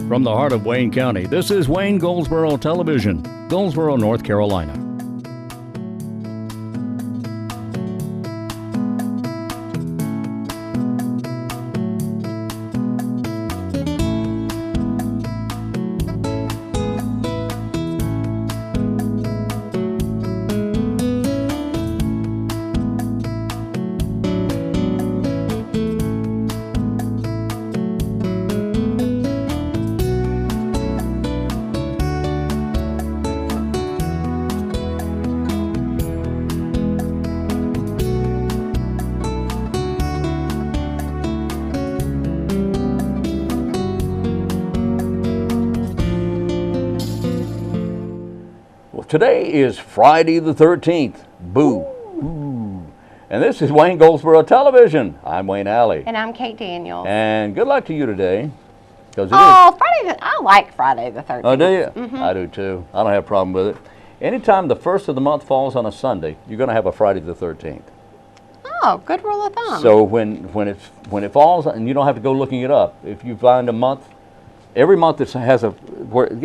From the heart of Wayne County, this is Wayne Goldsboro Television, Goldsboro, North Carolina. Today is Friday the 13th. Boo. Ooh. And this is Wayne Goldsboro Television. I'm Wayne Alley. And I'm Kate Daniels. And good luck to you today. I like Friday the 13th. Oh, do you? Mm-hmm. I do too. I don't have a problem with it. Anytime the first of the month falls on a Sunday, you're going to have a Friday the 13th. Oh, good rule of thumb. So when it falls, and you don't have to go looking it up. If you find a month, every month that has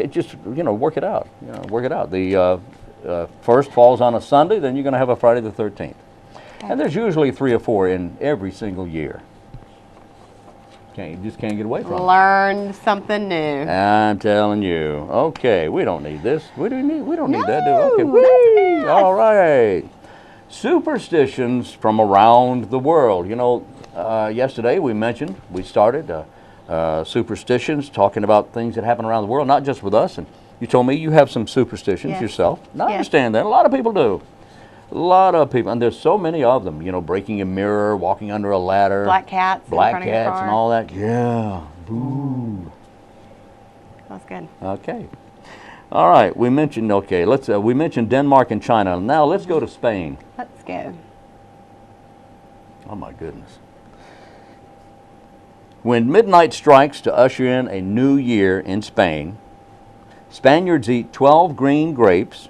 just work it out. Work it out. The first falls on a Sunday, then you're going to have a Friday the 13th. Okay. And there's usually 3 or 4 in every single year. You just can't get away from it. Learn something new. I'm telling you. Okay, we don't need this. We don't need that, do we? Okay. Whee! All right. Superstitions from around the world. Yesterday we started superstitions, talking about things that happen around the world, not just with us. And you told me you have some superstitions yourself. And I understand that. A lot of people do. A lot of people. And there's so many of them. Breaking a mirror, walking under a ladder. Black cats and all that. Yeah. Boo. That's good. Okay. All right. We mentioned, we mentioned Denmark and China. Now let's go to Spain. Let's go. Oh, my goodness. When midnight strikes to usher in a new year in Spain, Spaniards eat 12 green grapes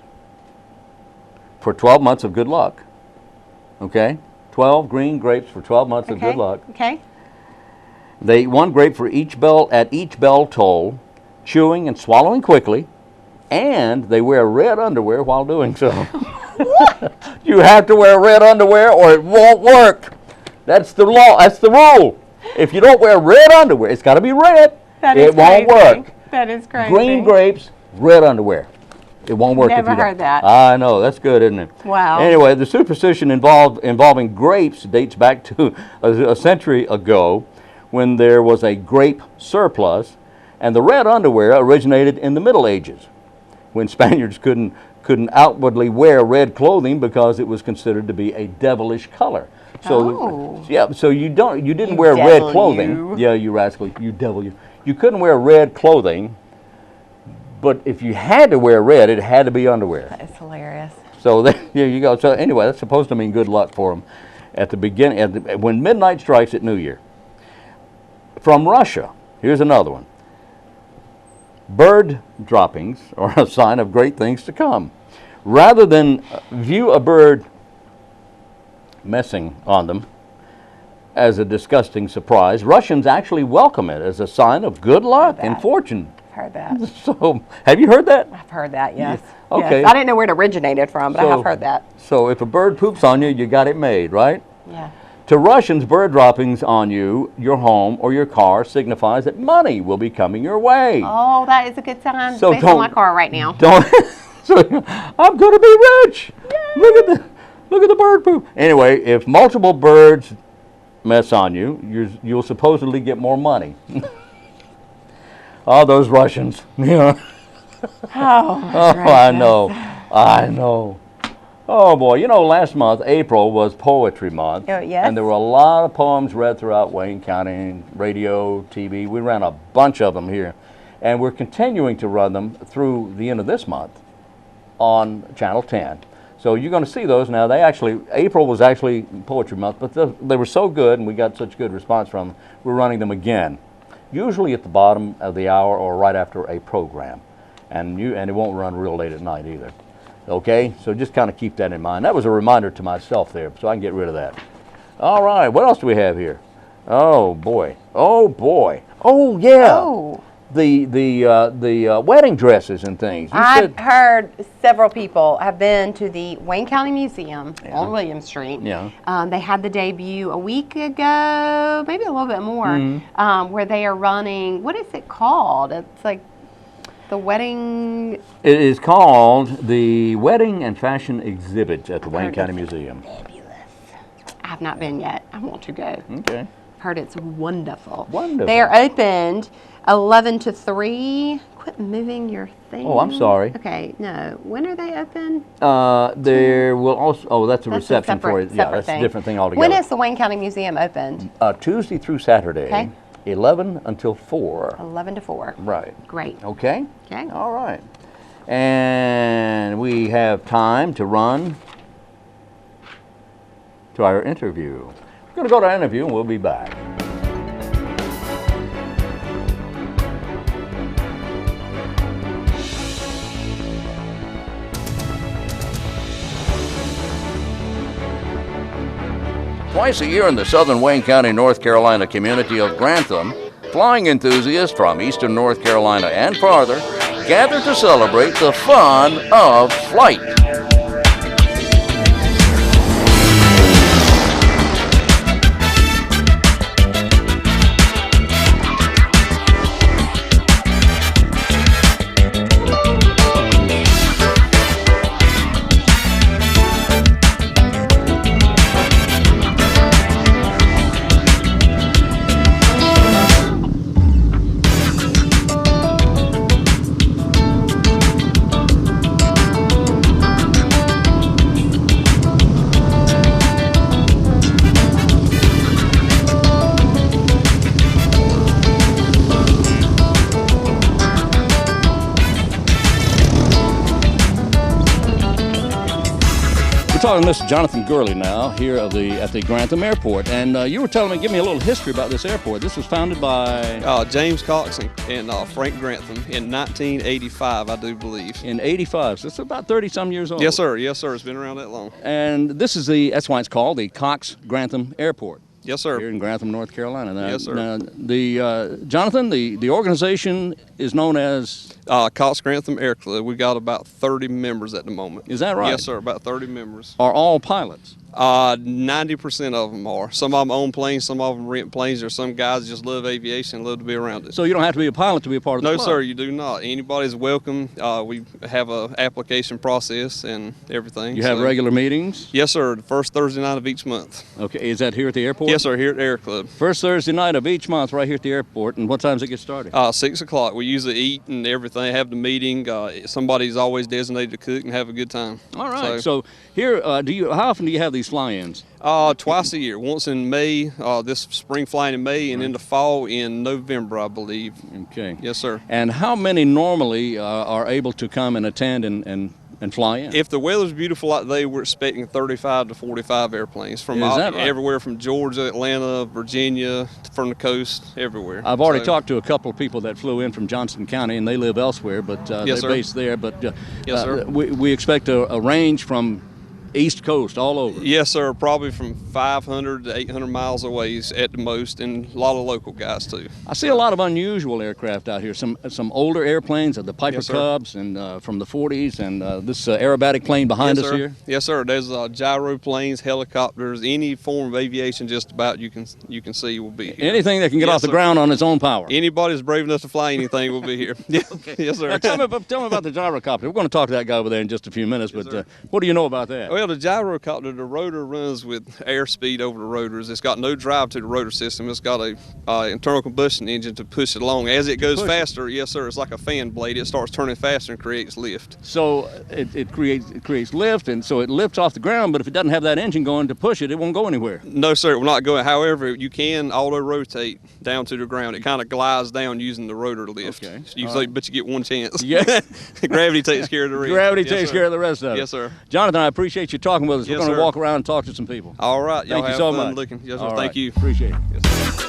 for 12 months of good luck. Okay? 12 green grapes for 12 months of good luck. Okay. They eat 1 grape for each bell toll, chewing and swallowing quickly, and they wear red underwear while doing so. What? You have to wear red underwear or it won't work. That's the law. That's the rule. If you don't wear red underwear, it's got to be red. It won't work. That is crazy. Green grapes, red underwear. It won't work if you don't. Never heard that. I know. That's good, isn't it? Wow. Anyway, the superstition involving grapes dates back to a century ago when there was a grape surplus, and the red underwear originated in the Middle Ages when Spaniards couldn't outwardly wear red clothing because it was considered to be a devilish color. So so you didn't wear red clothing. Yeah, you rascal, you devil you. You couldn't wear red clothing, but if you had to wear red, it had to be underwear. That is hilarious. So there you go. So anyway, that's supposed to mean good luck for them at the beginning, when midnight strikes at New Year. From Russia, here's another one. Bird droppings are a sign of great things to come. Rather than view a bird messing on them as a disgusting surprise, Russians actually welcome it as a sign of good luck and fortune. I've heard that. So, have you heard that? I've heard that, yes. Yeah. Okay. Yes. I didn't know where it originated from, but I have heard that. So, if a bird poops on you, you got it made, right? Yeah. To Russians, bird droppings on you, your home, or your car signifies that money will be coming your way. Oh, that is a good sign. So based on my car right now. I'm going to be rich. Yay. Look at the bird poop. Anyway, if multiple birds mess on you, you'll supposedly get more money. Oh, those Russians. Oh, I know. Oh, boy. Last month, April, was Poetry Month. Oh, yes. And there were a lot of poems read throughout Wayne County, radio, TV. We ran a bunch of them here. And we're continuing to run them through the end of this month on Channel 10. So you're going to see those now. April was actually Poetry Month, but they were so good and we got such good response from them, we're running them again. Usually at the bottom of the hour or right after a program. And it won't run real late at night either. Okay, so just kind of keep that in mind. That was a reminder to myself there, so I can get rid of that. All right, what else do we have here? Oh, boy. Oh, boy. Oh, yeah. Oh. the wedding dresses and things. You I've heard several people have been to the Wayne County Museum on William Street. Yeah. They had the debut a week ago, maybe a little bit more, where they are running, what is it called? It's like the wedding... It is called the Wedding and Fashion Exhibit at the Wayne County Museum. Fabulous. I have not been yet. I want to go. Okay. Heard it's wonderful. Wonderful. They are opened 11 to 3. Quit moving your thing. Oh, I'm sorry. Okay, no. When are they open? There will also, that's a That's reception for it. Yeah, that's thing. a different thing altogether. When is the Wayne County Museum opened? Tuesday through Saturday, Okay. 11 until 4. 11 to 4. Right. Great. Okay? Okay. All right. And we have time to run to our interview. We're going to go to our interview and we'll be back. Twice a year in the southern Wayne County, North Carolina community of Grantham, flying enthusiasts from eastern North Carolina and farther gather to celebrate the fun of flight. Talking to Mr. Jonathan Gurley now here at the Grantham Airport, and you were telling me, give me a little history about this airport. This was founded by James Cox and Frank Grantham in 1985, I do believe. In '85, so it's about 30-some years old. Yes, sir. Yes, sir. It's been around that long. And this is that's why it's called the Cox-Grantham Airport. Yes, sir. Here in Grantham, North Carolina. Now, yes, sir. Now, Jonathan, the organization is known as Cox-Grantham Air Club. We got about 30 members at the moment. Is that right? Yes, sir. About 30 members. Are all pilots? 90% of them are. Some of them own planes, some of them rent planes. There's some guys that just love aviation and love to be around it. So you don't have to be a pilot to be a part of the club? No, sir, you do not. Anybody's welcome. We have an application process and everything. You have regular meetings? Yes, sir. The first Thursday night of each month. Okay. Is that here at the airport? Yes, sir. Here at the Air Club. First Thursday night of each month right here at the airport. And what time does it get started? 6 o'clock. We usually eat and everything, have the meeting. Somebody's always designated to cook and have a good time. All right. So here, how often do you have these fly-ins? Twice a year. Once in May, this spring flying in May, and in the fall in November, I believe. Okay. Yes, sir. And how many normally are able to come and attend and fly in? If the weather's beautiful like today, we're expecting 35 to 45 airplanes from everywhere from Georgia, Atlanta, Virginia, from the coast, everywhere. I've already talked to a couple of people that flew in from Johnston County, and they live elsewhere, but yes, they're based there. But yes, sir. We expect a range from East Coast, all over. Yes, sir. Probably from 500 to 800 miles away at the most, and a lot of local guys too. I see a lot of unusual aircraft out here. Some older airplanes, the Piper Yes, sir. Cubs, and from the 40s, and this aerobatic plane behind Yes, us sir. here. Yes, sir. There's gyro planes, helicopters, any form of aviation just about you can see will be here. Anything that can get Yes, off the sir. ground on its own power. Anybody's brave enough to fly anything will be here. Okay. Yes, sir. Now, tell me about the gyrocopter. We're going to talk to that guy over there in just a few minutes, Yes, but sir. what do you know about that? Well, the gyrocopter, the rotor runs with airspeed over the rotors. It's got no drive to the rotor system. It's got a internal combustion engine to push it along. As it goes faster, yes, sir, it's like a fan blade. It starts turning faster and creates lift. So it creates lift, and so it lifts off the ground, but if it doesn't have that engine going to push it, it won't go anywhere. No, sir, it will not go. However, you can auto-rotate down to the ground. It kind of glides down using the rotor lift. Okay. But you get one chance. Yeah. Gravity takes care of the rest. Gravity Yes, takes sir. care of the rest of it. Yes, sir. Jonathan, I appreciate you talking with us. Yes, We're going to sir. walk around and talk to some people. All right. Y'all Thank you have so fun much. looking. Yes, sir. All Thank right. you. Appreciate it. Yes, sir.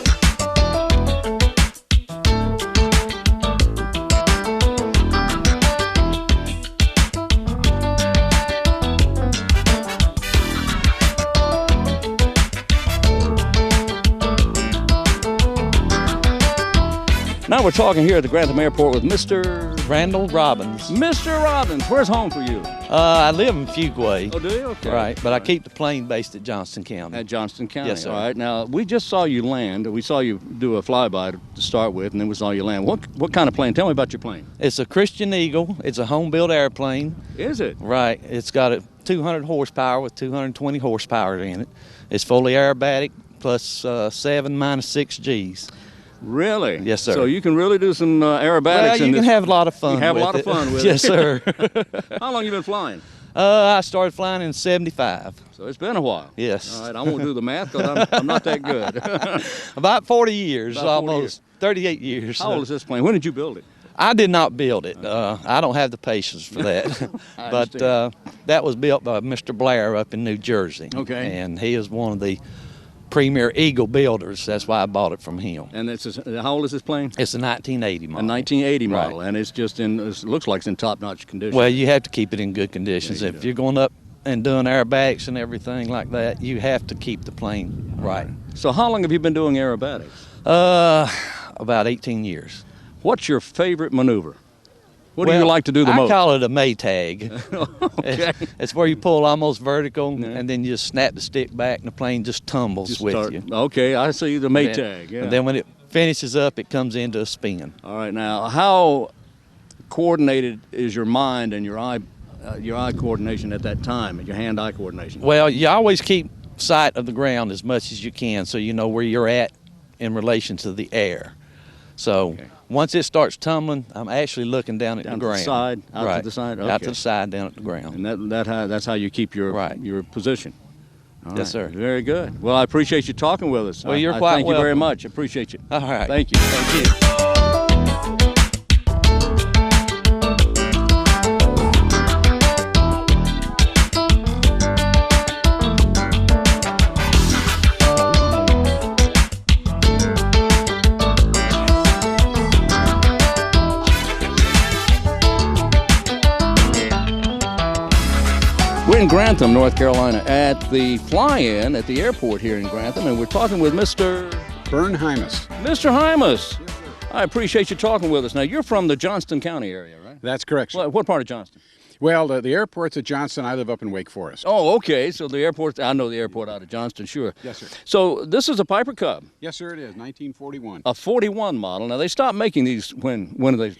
Now Now we're talking here at the Grantham Airport with Mr. Randall Robbins. Mr. Robbins. Where's home for you? I live in Fuquay. Oh, do you? Okay. Right, but I keep the plane based at Johnston County. At Johnston County. Yes, sir. All right. Now, we just saw you land. We saw you do a flyby to start with, and then we saw you land. What kind of plane? Tell me about your plane. It's a Christian Eagle. It's a home-built airplane. Is it? Right. It's got a 200 horsepower with 220 horsepower in it. It's fully aerobatic, plus 7 minus 6 G's. Really? Yes, sir. So you can really do some aerobatics. Well, you can have a lot of fun. You have with a lot of fun with it. Yes, sir. How long you been flying? I started flying in '75. So it's been a while. Yes. All right. I won't do the math because I'm not that good. About 40 years, About 40 almost 38 years. How old is this plane? When did you build it? I did not build it. I don't have the patience for that. But that was built by Mr. Blair up in New Jersey. Okay. And he is one of the premier Eagle builders. That's why I bought it from him. And how old is this plane? It's a 1980 model. A 1980 Right. model, and it looks like it's in top-notch condition. Well, you have to keep it in good conditions. Yeah, you If do. you're going up and doing aerobatics and everything like that, you have to keep the plane right. So how long have you been doing aerobatics? About 18 years. What's your favorite maneuver? What do you like to do the I most? call it a Maytag. Okay. It's where you pull almost vertical, and then you just snap the stick back, and the plane just tumbles Just with start- you. Okay, I see the And then- Maytag. Yeah. And then when it finishes up, it comes into a spin. All right, now how coordinated is your mind and your eye coordination at that time, and your hand-eye coordination? Well, you always keep sight of the ground as much as you can, so you know where you're at in relation to the air. So Okay. once it starts tumbling, I'm actually looking down at Down the to the ground. side? Out to right. the side? Out Okay. to the side, down at the ground. And that's how you keep your Right. your position. All Yes, right. sir. Very good. Well, I appreciate you talking with us. Well, you're I quite thank you very welcome. much. I appreciate you. All right. Thank you. Thank you. We're in Grantham, North Carolina, at the fly-in at the airport here in Grantham, and we're talking with Mr. Hymas. Mr. Hymas. I appreciate you talking with us. Now, you're from the Johnston County area, right? That's correct, sir. What part of Johnston? Well, the airport's at Johnston. I live up in Wake Forest. Oh, okay. So the airport, I know the airport out of Johnston, sure. Yes, sir. So this is a Piper Cub, Yes, sir, it is. 1941. a 41 model. Now, they stopped making these when are they?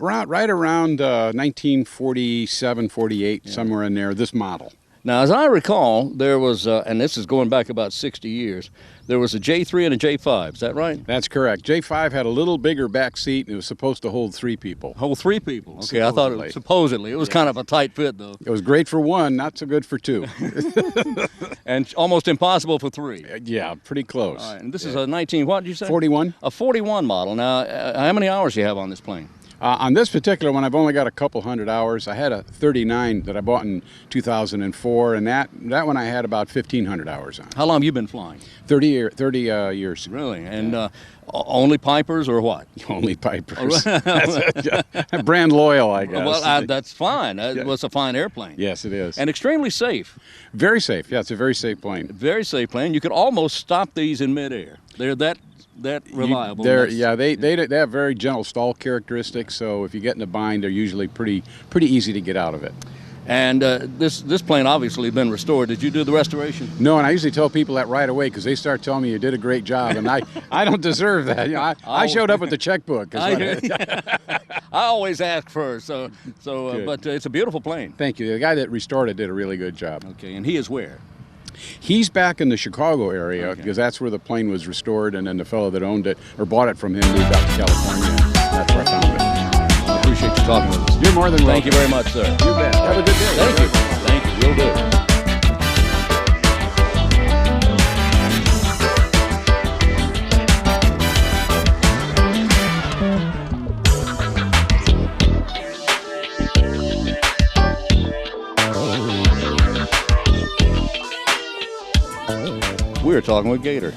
Right around 1947, 48, somewhere in there, this model. Now, as I recall, there was, and this is going back about 60 years, there was a J3 and a J5. Is that right? That's correct. J5 had a little bigger back seat, and it was supposed to hold 3 people. Whole 3 people. Okay, I thought it was supposedly. It was kind of a tight fit, though, It was great for 1, not so good for 2. and almost impossible for 3. Yeah, pretty close. All right, and this is a 19, what did you say? 41. A 41 model. Now, how many hours do you have on this plane? On this particular one, I've only got a couple hundred hours. I had a 39 that I bought in 2004, and that one I had about 1,500 hours on. How long have you been flying? 30 years. Really? And only Pipers or what? Only Pipers. Brand loyal, I guess. Well, that's fine. It was a fine airplane. Yes, it is. And extremely safe. Very safe. Yeah, it's a very safe plane. Very safe plane. You could almost stop these in midair. They're that reliable. They have very gentle stall characteristics, so if you get in a bind, they're usually pretty easy to get out of it. And this plane obviously has been restored. Did you do the restoration? No, and I usually tell people that right away because they start telling me you did a great job, and I don't deserve that. You know, I showed up with the checkbook. I always ask first. But it's a beautiful plane. Thank you. The guy that restored it did a really good job. Okay, and he is where? He's back in the Chicago area because that's where the plane was restored, and then the fellow that owned it or bought it from him moved out to California. That's where I found it. I appreciate you talking with us. You're more than welcome. Thank you very much, sir. You bet. Have a good day. Thank you. Thank you. Will do. We're talking with Gator.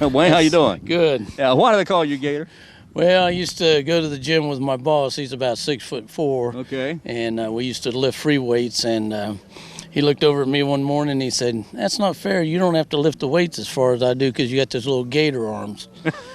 Wayne, how you doing? Good. Yeah, why do they call you Gator? Well, I used to go to the gym with my boss. He's about 6'4". Okay. And we used to lift free weights, and he looked over at me one morning and he said, "That's not fair. You don't have to lift the weights as far as I do because you got those little gator arms."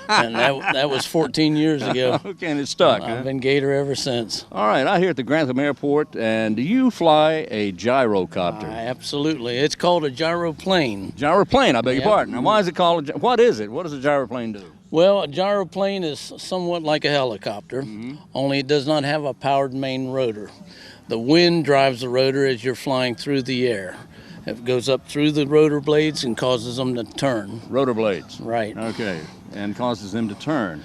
And that was 14 years ago. Okay, and it's stuck. I've been gator ever since. All right, I'm here at the Grantham Airport, and do you fly a gyrocopter? Absolutely. It's called a gyroplane. Gyroplane, I beg your Yep. pardon. Now, why is it called what is it? What does a gyroplane do? Well, a gyroplane is somewhat like a helicopter, only it does not have a powered main rotor. The wind drives the rotor as you're flying through the air. It goes up through the rotor blades and causes them to turn. Rotor blades. Right. Okay, and causes them to turn.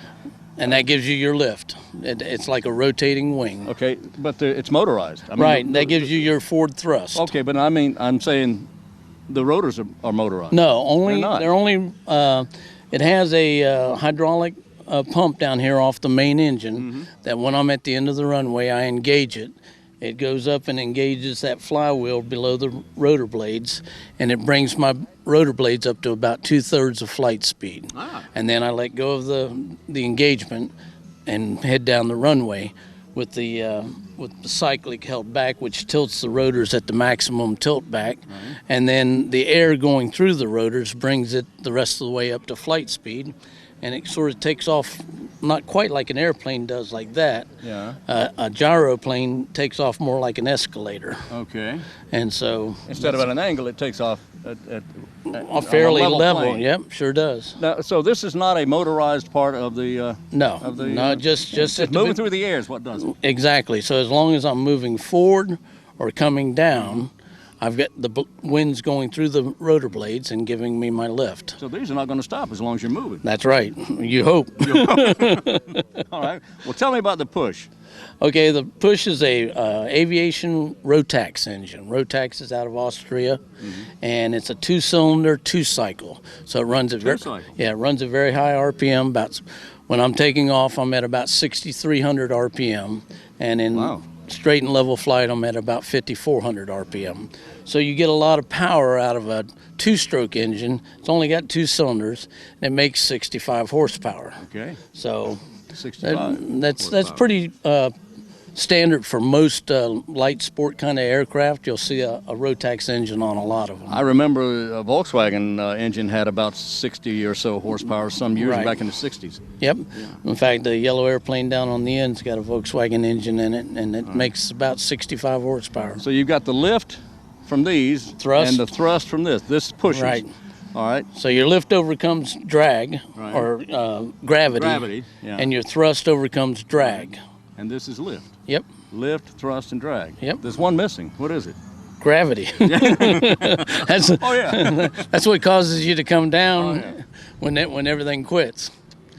And that gives you your lift. It's like a rotating wing. Okay, but it's motorized. I mean, Right, that gives you your forward thrust. Okay, but I mean, I'm saying the rotors are motorized. No, only They're not. it has a hydraulic pump down here off the main engine that when I'm at the end of the runway, I engage it. It goes up and engages that flywheel below the rotor blades, and it brings my rotor blades up to about 2/3 of flight speed. And then I let go of the engagement and head down the runway with the cyclic held back, which tilts the rotors at the maximum tilt back. And then the air going through the rotors brings it the rest of the way up to flight speed. And it sort of takes off, not quite like an airplane does like that. Yeah. A gyroplane takes off more like an escalator. Okay. And so Instead of at an angle, it takes off at a fairly on a level. plane. Yep, sure does. Now, so this is not a motorized part of the. No, of the, no, just at the moving through the air is what does it. Exactly. So as long as I'm moving forward or coming down, I've got the winds going through the rotor blades and giving me my lift. So these are not going to stop as long as you're moving. That's right. You hope. All right. Well, tell me about the push. Okay, the push is a aviation Rotax engine. Rotax is out of Austria, and it's a 2-cylinder, 2-cycle. So it runs at it runs at very high RPM. When I'm taking off, I'm at about 6,300 RPM, and in straight and level flight, I'm at about 5,400 RPM. So you get a lot of power out of a 2-stroke engine. It's only got 2 cylinders, and it makes 65 horsepower. Okay. So 65. that's pretty standard for most light sport kind of aircraft. You'll see a Rotax engine on a lot of them. I remember a Volkswagen engine had about 60 or so horsepower some years back in the 60s. Yep. In fact, the yellow airplane down on the end's got a Volkswagen engine in it, and it makes about 65 horsepower. So you've got the lift from these Thrust. and the thrust from this. This pushes. Right. All right. So your lift overcomes drag or gravity, yeah. and your thrust overcomes drag. And this is lift. Yep. Lift, thrust, and drag. Yep. There's one missing. What is it? Gravity. That's that's what causes you to come down when everything quits.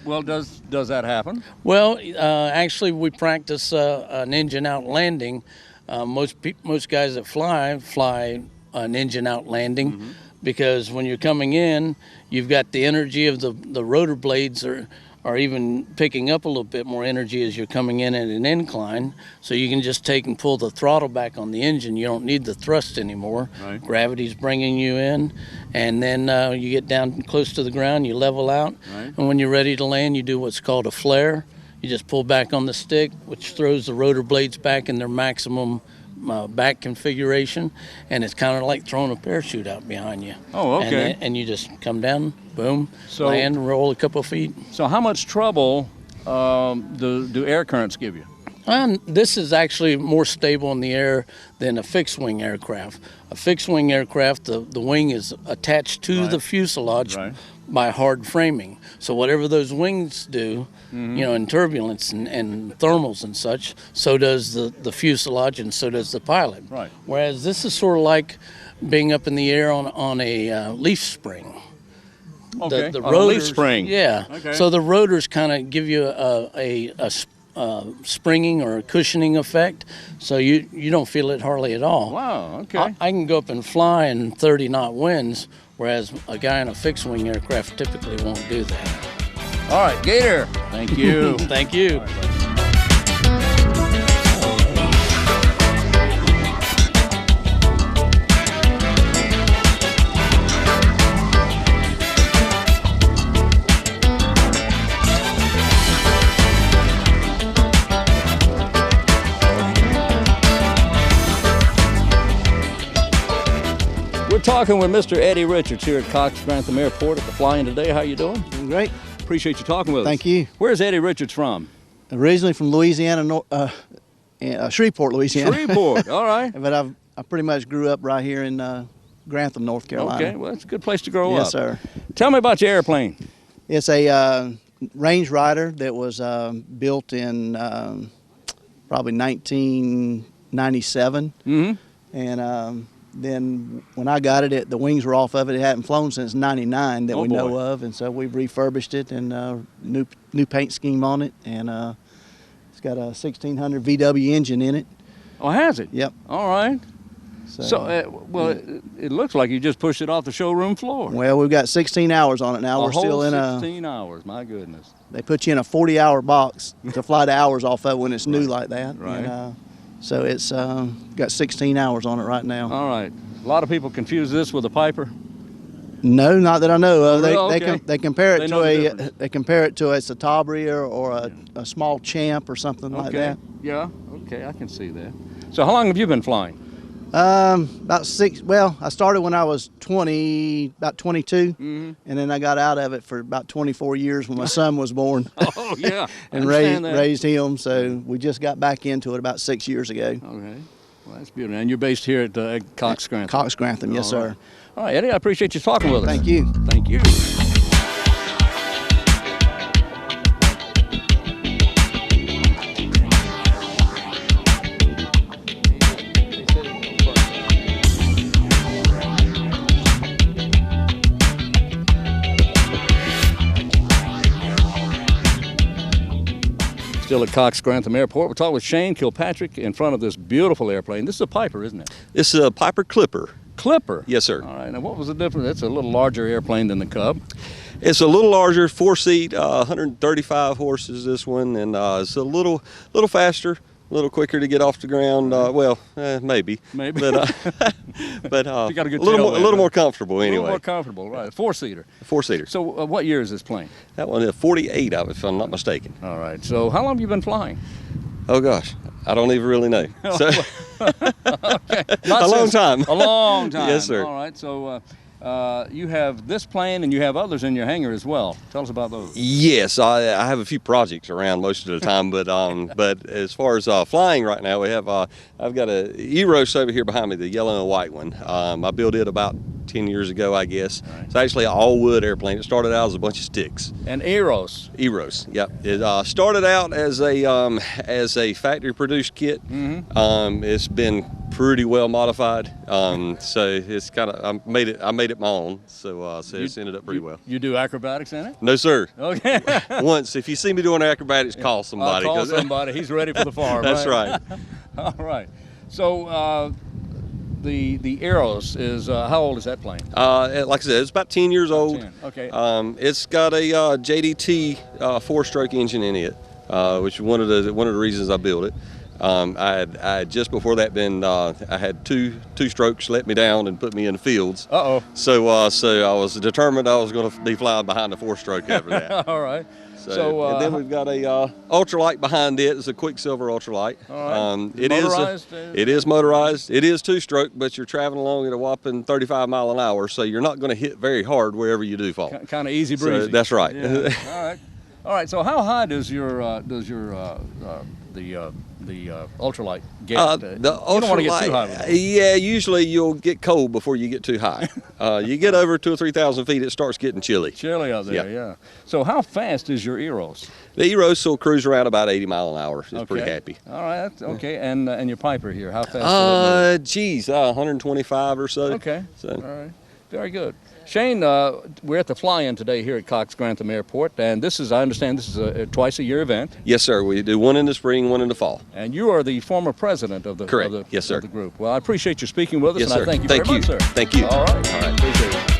Well, does that happen? Well, actually, we practice an engine out landing. Most guys that fly an engine out landing because when you're coming in, you've got the energy of the rotor blades are even picking up a little bit more energy as you're coming in at an incline. So you can just take and pull the throttle back on the engine. You don't need the thrust anymore. Right. Gravity's bringing you in. And then you get down close to the ground, you level out. Right. And when you're ready to land, you do what's called a flare. You just pull back on the stick, which throws the rotor blades back in their maximum back configuration, and it's kind of like throwing a parachute out behind you. Oh, okay. And you just come down, boom, So- land, roll a couple of feet. So how much trouble do air currents give you? This is actually more stable in the air than a fixed-wing aircraft. A fixed-wing aircraft, the wing is attached to the fuselage by hard framing. So whatever those wings do, in turbulence and thermals and such, so does the fuselage and so does the pilot. Right. Whereas this is sort of like being up in the air on a leaf spring. Okay. The On a leaf rotors, spring. Yeah. Okay. So the rotors kind of give you a springing or a cushioning effect, so you don't feel it hardly at all. Wow. Okay. I can go up and fly in 30-knot winds, whereas a guy in a fixed-wing aircraft typically won't do that. All right, Gator. Thank you. Thank you. talking with Mr. Eddie Richards here at Cox-Grantham Airport at the fly-in today. How you doing? Doing great. Appreciate you talking with us. Thank you. Where's Eddie Richards from? Originally from Louisiana, Shreveport, Louisiana. Shreveport, all right. But I pretty much grew up right here in Grantham, North Carolina. Okay, well, it's a good place to grow up. Yes, sir. Tell me about your airplane. It's a Range Rider that was built in probably 1997. Mm-hmm. And then when I got it, the wings were off of it. It hadn't flown since '99 that we know of, and so we've refurbished it and new paint scheme on it, and it's got a 1600 VW engine in it. Oh, has it? Yep. All right. Well, it looks like you just pushed it off the showroom floor. Well, we've got 16 hours on it now. We're still in 16 hours, my goodness. They put you in a 40-hour box to fly the hours off of when it's new like that. Right. And, so it's got 16 hours on it right now. All right. A lot of people confuse this with a Piper. No, not that I know of. Okay. They compare it They to know the difference. they compare it to a Citabria or a small Champ or something like that. Yeah. Okay, I can see that. So how long have you been flying? About 6. Well, I started when I was about 22, Mm-hmm. and then I got out of it for about 24 years when my son was born. Oh, yeah. And I understand that. raised him. So we just got back into it about 6 years ago. Okay. Well, that's beautiful. And you're based here at Cox-Grantham. Cox-Grantham, yes, All sir. right. All right, Eddie, I appreciate you talking with us. Thank you. Thank you. Still at Cox-Grantham Airport. We're talking with Shane Kilpatrick in front of this beautiful airplane. This is a Piper, isn't it? It's a Piper Clipper. Clipper? Yes, sir. All right. Now, what was the difference? It's a little larger airplane than the Cub. It's a little larger, 4-seat, 135 horses. This one, and it's a little faster, a little quicker to get off the ground. Maybe. Maybe. But You got a good a little tailwind, more comfortable A anyway. little more comfortable, right? Four-seater. Four-seater. So, what year is this plane? That one is 48 of it, if I'm not mistaken. All right. So, how long have you been flying? Oh gosh, I don't even really know. So, Okay. a long time. A long time. Yes, sir. All right. So, you have this plane and you have others in your hangar as well. Tell us about those. Yes, I have a few projects around most of the time, but as far as flying right now, we have I've got a Eros over here behind me, the yellow and white one. I built it about 10 years ago, I guess. Right. It's actually an all-wood airplane. It started out as a bunch of sticks. And Eros. Eros, yep. It started out as a factory-produced kit. Mm-hmm. It's been pretty well modified, so it's kind of I made it my own. So it's ended up pretty well. You do acrobatics in it? No, sir. Okay. Once, if you see me doing acrobatics, call somebody. I'll call 'cause- somebody. He's ready for the farm. That's right. right. All right. So the Eros is how old is that plane? Like I said, it's about 10 years old. 10. Okay. It's got a JDT 4-stroke engine in it, which is one of the reasons I built it. I had just before that I had two strokes let me down and put me in the fields. Uh-oh. So I was determined I was going to be flying behind the 4-stroke after that. All right. And then we've got a ultralight behind it. It's a Quicksilver ultralight. All right. It is Motorized? it is motorized. It is 2-stroke, but you're traveling along at a whopping 35 mile an hour, so you're not going to hit very hard wherever you do fall. Kind of easy So breezy. that's right. Yeah. All right. All right. So how high does your the ultralight get? The you don't want to get too high with it. Yeah, usually you'll get cold before you get too high. You get over 2,000 or 3,000 feet, it starts getting chilly. Chilly out there, Yeah. yeah. So how fast is your Eros? The Eros will cruise around about 80 mile an hour. It's pretty happy. All right, that's okay. And your Piper here, how fast? 125 or so. Okay. So. All right. Very good. Shane, we're at the fly-in today here at Cox-Grantham Airport, and this is, I understand, this is a twice-a-year event. Yes, sir. We do one in the spring, one in the fall. And you are the former president of the Correct. Of the, Yes, sir. of the group. Well, I appreciate you speaking with us, Yes, and sir. I thank you Thank very you. much, sir. Thank you. All right. All right. Appreciate it.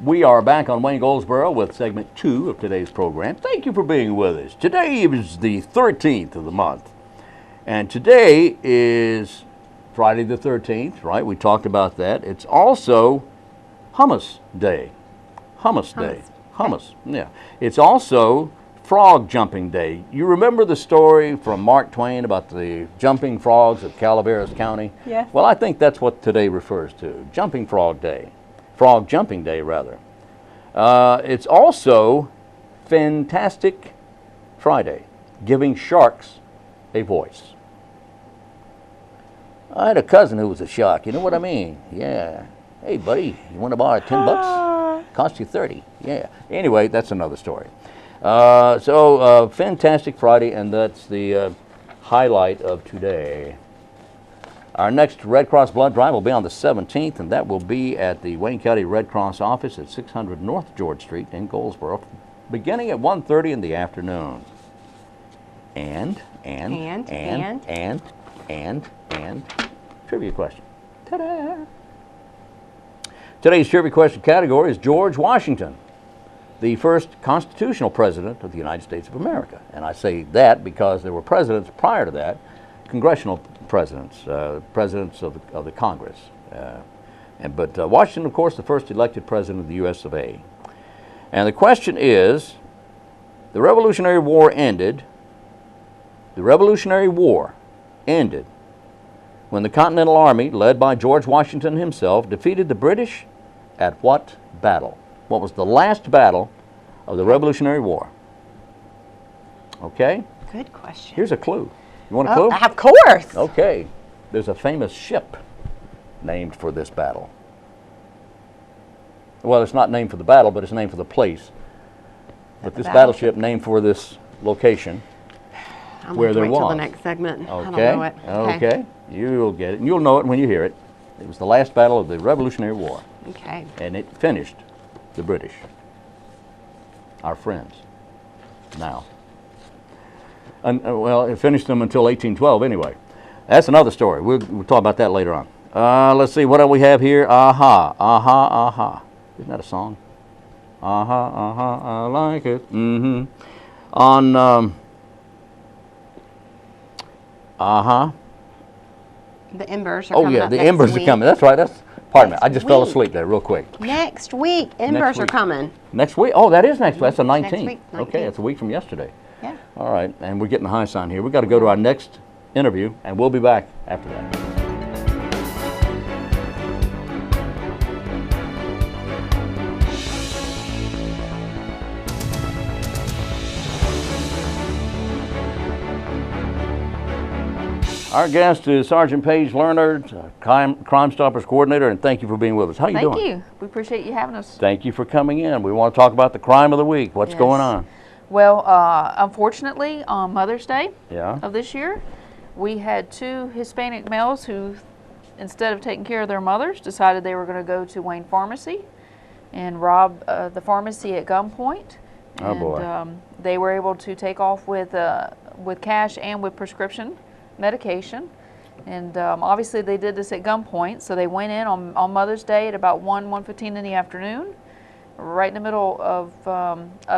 We are back on Wayne Goldsboro with segment 2 of today's program. Thank you for being with us. Today is the 13th of the month, and today is Friday the 13th, right? We talked about that. It's also Hummus Day. Hummus Day. Hummus, yeah. It's also Frog Jumping Day. You remember the story from Mark Twain about the jumping frogs of Calaveras County? Yes. Well, I think that's what today refers to, Jumping Frog Day. Frog Jumping Day, rather. It's also Fantastic Friday, giving sharks a voice. I had a cousin who was a shark, you know what I mean? Yeah. Hey, buddy, you want to borrow $10? Cost you 30. Yeah. Anyway, that's another story. So, Fantastic Friday, and that's the highlight of today. Our next Red Cross blood drive will be on the 17th, and that will be at the Wayne County Red Cross office at 600 North George Street in Goldsboro, beginning at 1:30 in the afternoon. And trivia question. Ta-da! Today's trivia question category is George Washington, the first constitutional president of the United States of America. And I say that because there were presidents prior to that, congressional presidents, presidents of the Congress. But Washington, of course, the first elected president of the U.S. of A. And the question is, the Revolutionary War ended when the Continental Army, led by George Washington himself, defeated the British at what battle? What was the last battle of the Revolutionary War? Okay? Good question. Here's a clue. You want a clue? Of course. Okay. There's a famous ship named for this battle. Well, it's not named for the battle, but it's named for the place. But this battleship named for this location where there was. Till the next segment. Okay. I don't know it. Okay. You'll get it. And you'll know it when you hear it. It was the last battle of the Revolutionary War. Okay. And it finished the British. Our friends. Now. Well, it finished them until 1812 anyway. That's another story. We'll talk about that later on. Let's see, what do we have here? Aha, aha, aha. Isn't that a song? Aha, aha, I like it. Mm-hmm. On, aha. The embers are coming up the next embers week. are coming. That's right. Pardon me. I just fell week. asleep there real quick. Next week, embers are coming. Next week? Oh, that is next week. That's the 19th. Next week, 19th. Okay, it's a week from yesterday. Yeah. All right, and we're getting the high sign here. We've got to go to our next interview, and we'll be back after that. Our guest is Sergeant Paige Leonard, Crime Stoppers Coordinator, and thank you for being with us. How you doing? Thank you. We appreciate you having us. Thank you for coming in. We want to talk about the crime of the week. What's going on? Well, unfortunately, on Mother's Day Yeah. of this year, we had 2 Hispanic males who, instead of taking care of their mothers, decided they were going to go to Wayne Pharmacy and rob the pharmacy at gunpoint. Oh, boy. And they were able to take off with cash and with prescription medication. And obviously they did this at gunpoint, so they went in on Mother's Day at about 1:15 in the afternoon, right in the middle of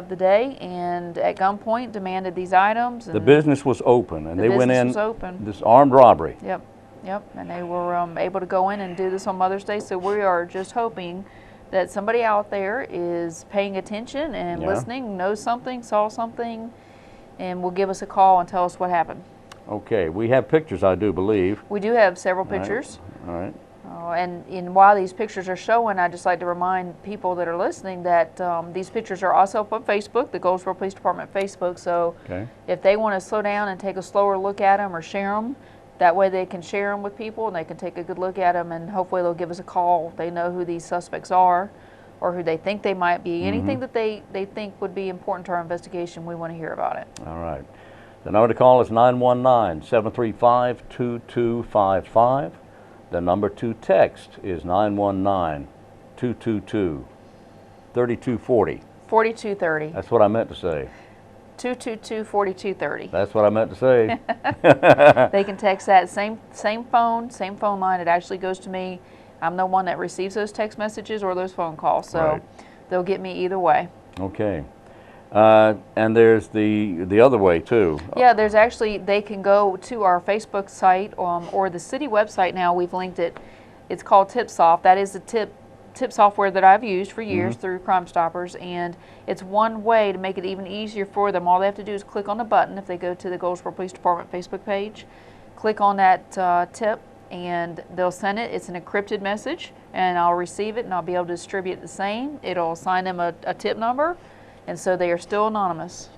the day, and at gunpoint demanded these items. And the business was open, and they went in was open. this armed robbery. Yep, and they were able to go in and do this on Mother's Day, so we are just hoping that somebody out there is paying attention and listening, knows something, saw something, and will give us a call and tell us what happened. Okay, we have pictures, I do believe. We do have several pictures. All right. And while these pictures are showing, I'd just like to remind people that are listening that these pictures are also up on Facebook, the Goldsboro Police Department Facebook. So if they want to slow down and take a slower look at them or share them, that way they can share them with people and they can take a good look at them, and hopefully they'll give us a call. They know who these suspects are or who they think they might be. Anything that they think would be important to our investigation, we want to hear about it. All right. The number to call is 919-735-2255. The number to text is 919-222-3240. 4230. That's what I meant to say. 222-4230. That's what I meant to say. They can text that same phone line. It actually goes to me. I'm the one that receives those text messages or those phone calls. So they'll get me either way. Okay. And there's the other way too. Yeah, there's actually, they can go to our Facebook site or the city website now. We've linked it. It's called TipSoft. That is the tip software that I've used for years through Crime Stoppers, and it's one way to make it even easier for them. All they have to do is click on the button if they go to the Goldsboro Police Department Facebook page. Click on that tip, and they'll send it. It's an encrypted message, and I'll receive it, and I'll be able to distribute the same. It'll assign them a tip number, and so they are still anonymous.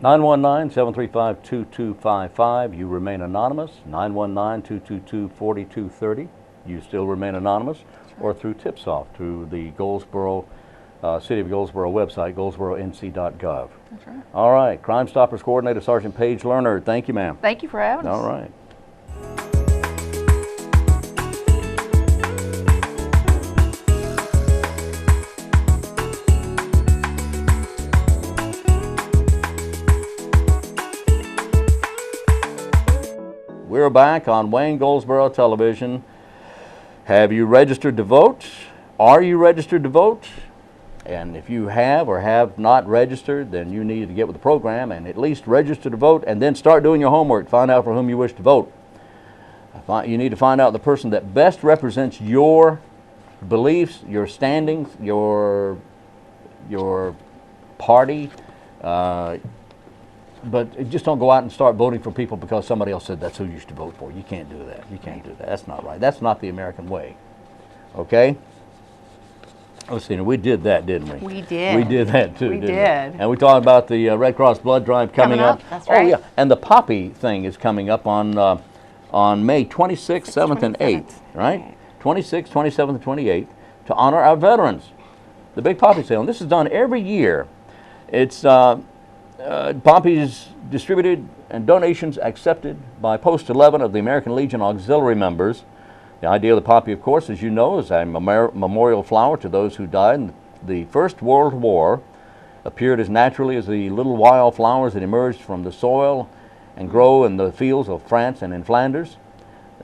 919-735-2255. You remain anonymous. 919-222-4230. You still remain anonymous. Or through TipSoft, through the Goldsboro, City of Goldsboro website, goldsboronc.gov. That's right. All right. Crime Stoppers Coordinator Sergeant Paige Lerner. Thank you, ma'am. Thank you for having us. All right. We're back on Wayne Goldsboro Television. Have you registered to vote? Are you registered to vote? And if you have or have not registered, then you need to get with the program and at least register to vote, and then start doing your homework. Find out for whom you wish to vote. You need to find out the person that best represents your beliefs, your standings, your party. But just don't go out and start voting for people because somebody else said that's who you should vote for. You can't do that. You can't do that. That's not right. That's not the American way. Okay? Let's see. We did that, didn't we? We did. We did that too, We didn't did. we? And we talked about the Red Cross Blood Drive coming up. That's right. Oh, yeah. And the Poppy thing is coming up on May 26th, 7th, and 8th, right? 26th, 27th, and 28th to honor our veterans. The big Poppy sale. And this is done every year. It's poppies distributed and donations accepted by Post 11 of the American Legion Auxiliary members. The idea of the poppy, of course, as you know, is a memorial flower to those who died in the First World War. Appeared as naturally as the little wild flowers that emerged from the soil and grow in the fields of France and in Flanders.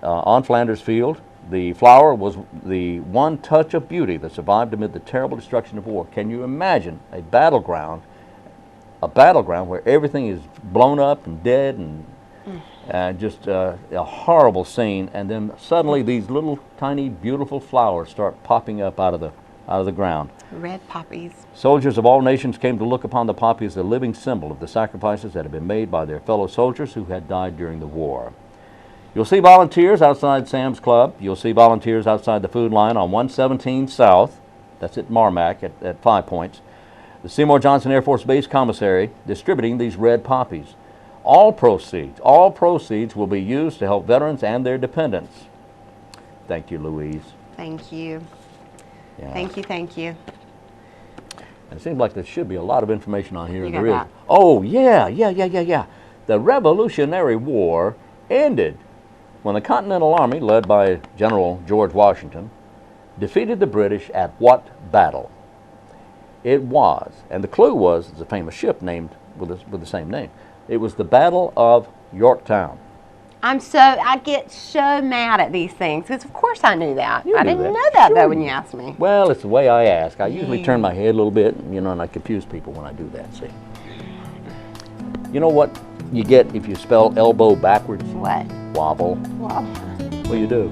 On Flanders Field, the flower was the one touch of beauty that survived amid the terrible destruction of war. Can you imagine a battleground where everything is blown up and dead and just a horrible scene, and then suddenly these little tiny beautiful flowers start popping up out of the ground. Red poppies. Soldiers of all nations came to look upon the poppy as a living symbol of the sacrifices that had been made by their fellow soldiers who had died during the war. You'll see volunteers outside Sam's Club. You'll see volunteers outside the food line on 117 South. That's at Marmac at 5 Points. The Seymour Johnson Air Force Base Commissary distributing these red poppies. All proceeds will be used to help veterans and their dependents. Thank you, Louise. Thank you. Yeah. Thank you, thank you. And it seems like there should be a lot of information on here. You There got is. that. Oh, yeah. The Revolutionary War ended when the Continental Army, led by General George Washington, defeated the British at what battle? It was, and the clue was, it's a famous ship named with the same name. It was the Battle of Yorktown. I get so mad at these things because of course I knew that. You I knew didn't that. know that Sure. though when you asked me. Well, it's the way I ask. I usually turn my head a little bit, and I confuse people when I do that, see. You know what you get if you spell elbow backwards? What? Wobble. Well, Well, you do.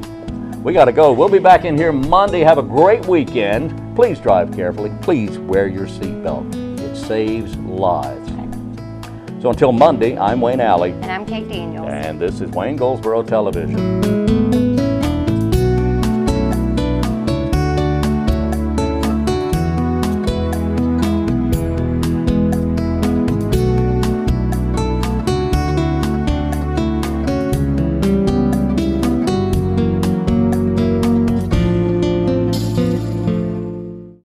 We got to go. We'll be back in here Monday. Have a great weekend. Please drive carefully. Please wear your seatbelt. It saves lives. So until Monday, I'm Wayne Alley, and I'm Kate Daniels. and this is Wayne Goldsboro Television.